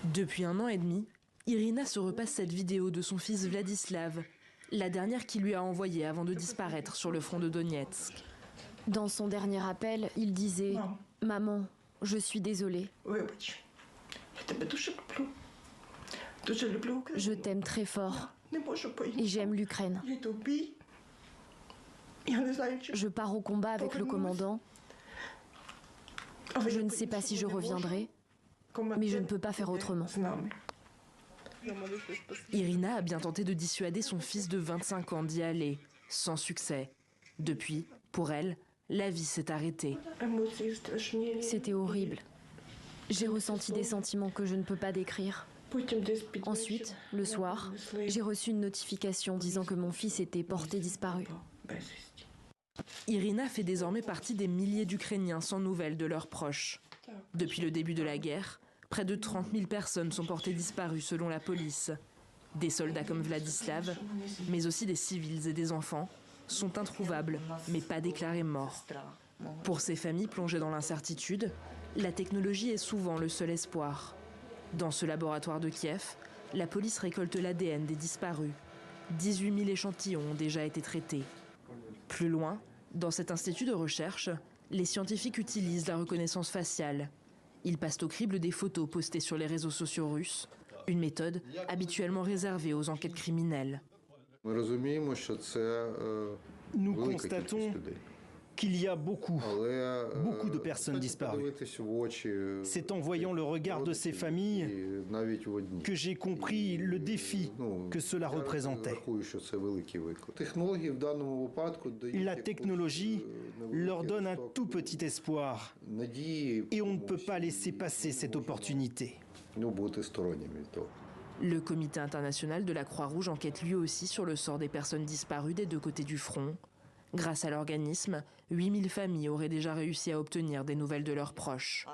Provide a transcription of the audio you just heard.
Depuis 1 an et demi, Irina se repasse cette vidéo de son fils Vladislav, la dernière qu'il lui a envoyée avant de disparaître sur le front de Donetsk. Dans son dernier appel, il disait « Maman, je suis désolé. Je t'aime très fort et j'aime l'Ukraine. Je pars au combat avec le commandant. Je ne sais pas si je reviendrai, mais je ne peux pas faire autrement. » Irina a bien tenté de dissuader son fils de 25 ans d'y aller, sans succès. Depuis, pour elle, la vie s'est arrêtée. C'était horrible. J'ai ressenti des sentiments que je ne peux pas décrire. Ensuite, le soir, j'ai reçu une notification disant que mon fils était porté disparu. Irina fait désormais partie des milliers d'Ukrainiens sans nouvelles de leurs proches. Depuis le début de la guerre, près de 30 000 personnes sont portées disparues selon la police. Des soldats comme Vladislav, mais aussi des civils et des enfants, sont introuvables, mais pas déclarés morts. Pour ces familles plongées dans l'incertitude, la technologie est souvent le seul espoir. Dans ce laboratoire de Kiev, la police récolte l'ADN des disparus. 18 000 échantillons ont déjà été traités. Plus loin, dans cet institut de recherche, les scientifiques utilisent la reconnaissance faciale. Ils passent au crible des photos postées sur les réseaux sociaux russes, une méthode habituellement réservée aux enquêtes criminelles. Nous constatons qu'il y a beaucoup de personnes disparues. C'est en voyant le regard de ces familles que j'ai compris le défi que cela représentait. La technologie leur donne un tout petit espoir et on ne peut pas laisser passer cette opportunité. Le Comité international de la Croix-Rouge enquête lui aussi sur le sort des personnes disparues des deux côtés du front. Grâce à l'organisme, 8 000 familles auraient déjà réussi à obtenir des nouvelles de leurs proches.